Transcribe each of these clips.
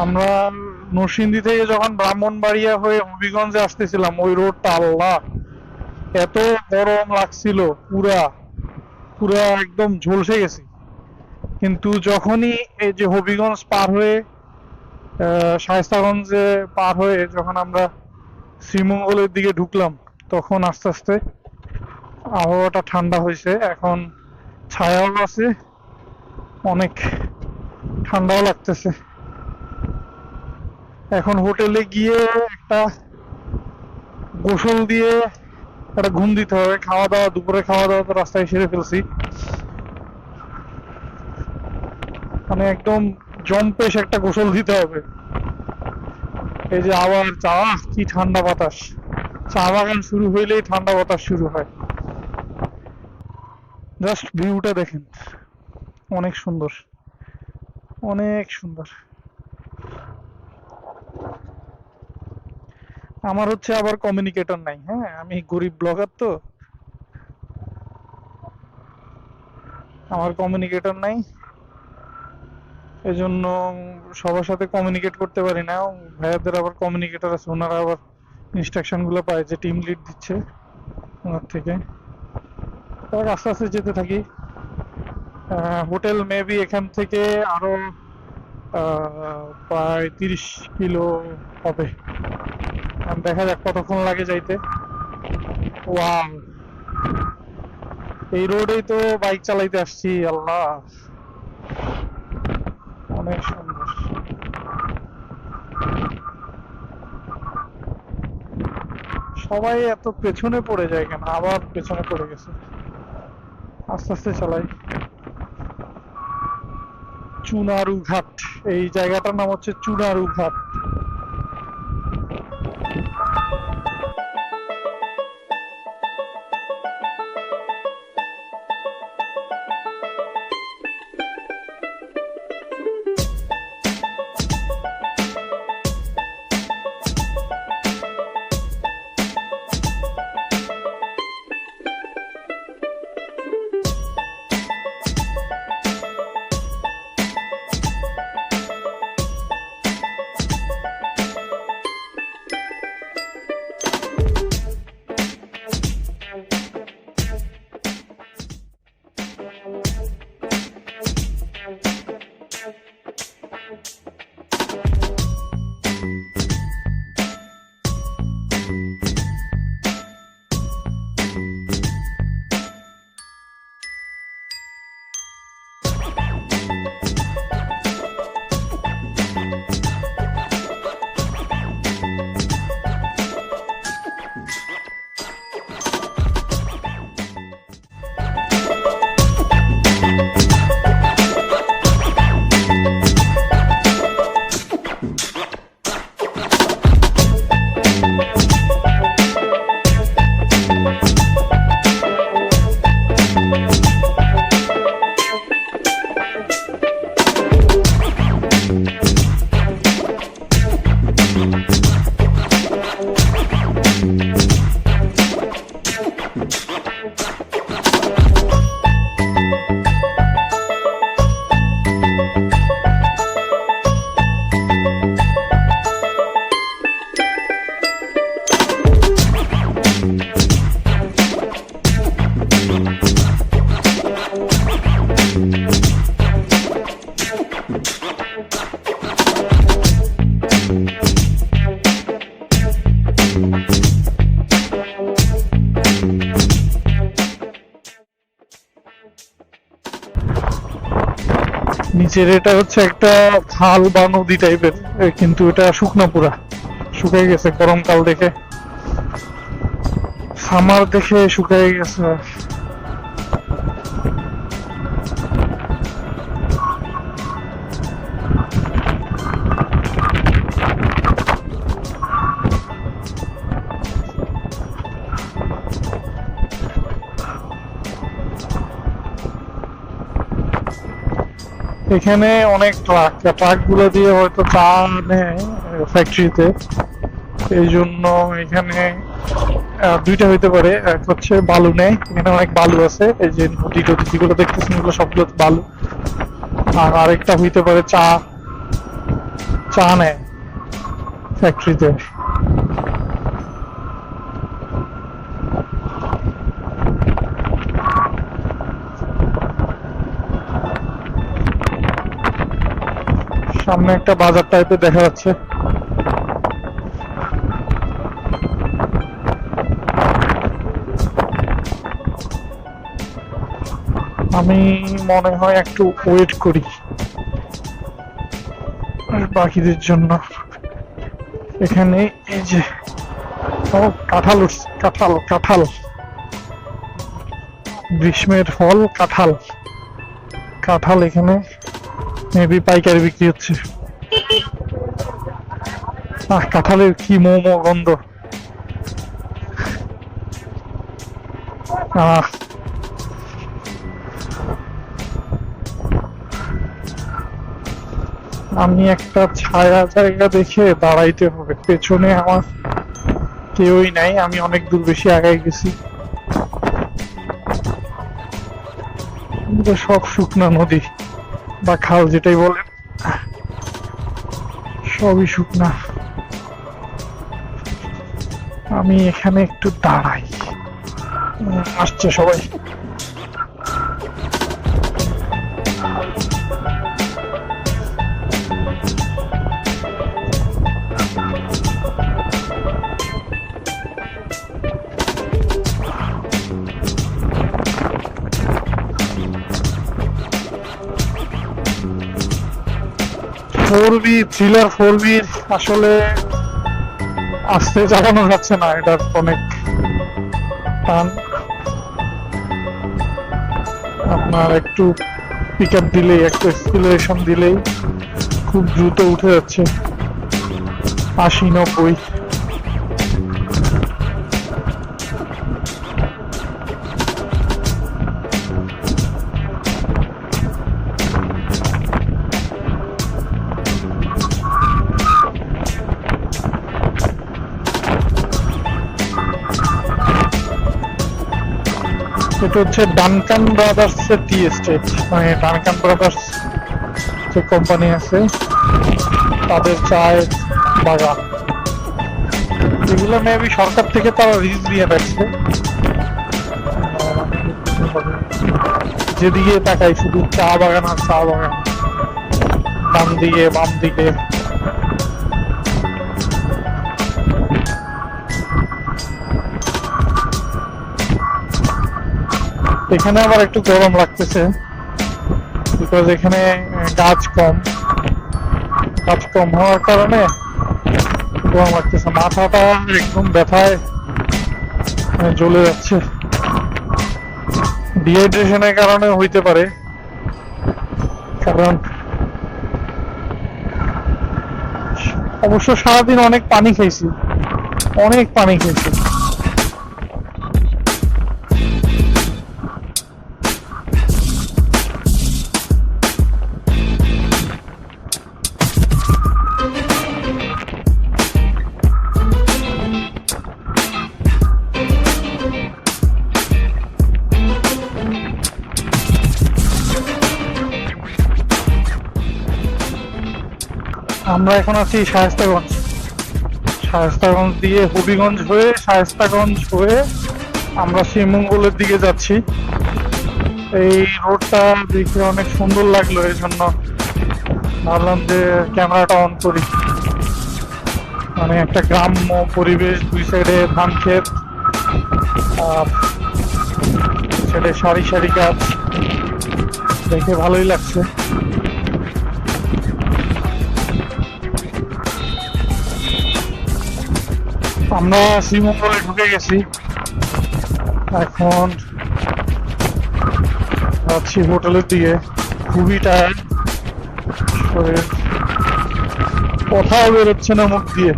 আমরা নরসিংদী থেকে যখন ব্রাহ্মণবাড়িয়া হয়ে হবিগঞ্জে আসতেছিলাম, ওই রোডটা আল্লাহ এত গরম লাগছিল, পুরা পুরা একদম ঝলসে গেছি। কিন্তু যখনই এই যে হবিগঞ্জ পার হয়ে শায়েস্তাগঞ্জে পার হয়ে যখন আমরা শ্রীমঙ্গলের দিকে ঢুকলাম, তখন আস্তে আস্তে আবহাওয়াটা ঠান্ডা হয়েছে। এখন ছায়াও আছে, অনেক ঠান্ডাও লাগতেছে। এখন হোটেলে গিয়ে একটা গোসল দিয়ে একটা ঘুম দিতে হবে। খাওয়া দাওয়া, দুপুরে খাওয়া দাওয়া তো রাস্তায় সেরে ফেলছি। মানে একদম জম্পেশ একটা গোসল দিতে হবে। এই যে আবার কি ঠান্ডা বাতাস! চা বাগান শুরু হইলেই ঠান্ডা বাতাস শুরু হয়। জাস্ট ভিউটা দেখেন, অনেক সুন্দর, অনেক সুন্দর। আমার হচ্ছে আবার কমিউনিকেটর নাই। হ্যাঁ, আমি গরিব ব্লগার তো, আমার কমিউনিকেটর নাই। এজন্য সবার সাথে কমিউনিকেট করতে পারি না। ভাইয়াদের আবার কমিউনিকেটর আছে, ওনারা আবার ইনস্ট্রাকশন গুলো পায়, যে টিম লিড দিচ্ছে ওনার থেকে। তারপর আস্তে আস্তে যেতে থাকি। হোটেল মেবি এখান থেকে আরো প্রায় 30 কিলো হবে। দেখা যাক কতক্ষণ লাগে যাইতে। ওয়াও, এই রোডেই তো বাইক চালাইতে আসছি। আল্লাহ, অনেক সুন্দর। সবাই এত পেছনে পড়ে যায় কেন? আবার পেছনে পড়ে গেছে। আস্তে আস্তে চালাই। চুনারু ঘাট, এই জায়গাটার নাম হচ্ছে চুনারু ঘাট। নিচের এটা হচ্ছে একটা খাল বা নদী টাইপের, কিন্তু এটা শুকনা, পুরা শুকাই গেছে গরমকাল দেখে, সামার দেখে শুকাই গেছে। এখানে অনেক ট্রাক গুলো দিয়ে হয়তো চা নেয় ফ্যাক্টরিতে। এই জন্য এখানে দুইটা হইতে পারে, এক হচ্ছে বালু নেয়, এখানে অনেক বালু আছে, এই যে নদী টদী যেগুলো দেখতেছেন এগুলো সবগুলো বালু। আর আরেকটা হইতে পারে চা চা নেয় ফ্যাক্টরিতে। সামনে একটা বাজার টাইপের দেখা যাচ্ছে। আমি মনে হয় একটু ওয়েট করি বাকিদের জন্য। এখানে এই যে কাঁঠাল উঠছে, কাঁঠাল কাঁঠাল, গ্রীষ্মের ফল কাঁঠাল। কাঁঠাল এখানে মেবি পাইকারি বিক্রি হচ্ছে। কাঁঠালের কি মোমো গন্ধ। আমি একটা ছায়া জায়গা দেখে দাঁড়াইতে হবে, পেছনে আমার কেউই নাই, আমি অনেক দূর বেশি আগায় গেছি। সব শুকনা নদী বা খাল যেটাই বলেন, সবই শুকনা। আমি এখানে একটু দাঁড়াই। আসছে সবাই। থ্রিলার 4B আসলে আস্তে চালানো যাচ্ছে না, এটার অনেক টান। আপনার একটু পিক আপ দিলেই, একটু এক্সিলারেশন দিলেই খুব দ্রুত উঠে যাচ্ছে 80-90। এটা হচ্ছে ডানকান ব্রাদার্স এর টি এস্টেট, মানে ডানকান ব্রাদার্স যে কোম্পানি আছে তাদের চায়ের বাগান। এগুলো মেবি সরকার থেকে তারা রিলিজ দিয়ে রাখছে। যেদিকে তাকাই শুধু চা বাগান আর চা বাগান, ডান দিকে বাম দিকে। এখানে আবার একটু গরম লাগতেছে, বিকজ এখানে গাছ কম হওয়ার কারণে গরম লাগতেছে। মাথাটা একদম ব্যথায় জ্বলে যাচ্ছে। ডিহাইড্রেশনের কারণে হইতে পারে, কারণ অবশ্য সারাদিন অনেক পানি খেয়েছি। আমরা এখন আছি শায়েস্তাগঞ্জ দিয়ে হবিগঞ্জ হয়ে, শায়েস্তাগঞ্জ হয়ে আমরা শ্রীমঙ্গলের দিকে যাচ্ছি। এই রোডটা দেখে অনেক সুন্দর লাগলো, এই জন্য ভাবলাম যে ক্যামেরাটা অন করি। মানে একটা গ্রাম্য পরিবেশ, দুই সাইডে ধান ক্ষেত, আর সাইডে সারি সারি গাছ, দেখে ভালোই লাগছে। আমরা শ্রীমঙ্গলে ঢুকে গেছি, এখন যাচ্ছি হোটেলের দিকে। খুবই টায়ার্ড, শরীর কথাও বেরোচ্ছে না মুখ দিয়ে।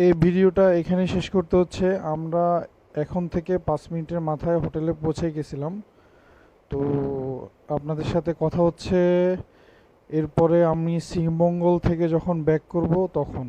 এই ভিডিওটা এখানে শেষ করতে হচ্ছে। আমরা এখন থেকে 5 মিনিটের মাথায় হোটেলে পৌঁছে গেছিলাম। তো আপনাদের সাথে কথা হচ্ছে এরপরে আমি শ্রীমঙ্গল থেকে যখন ব্যাক করব তখন।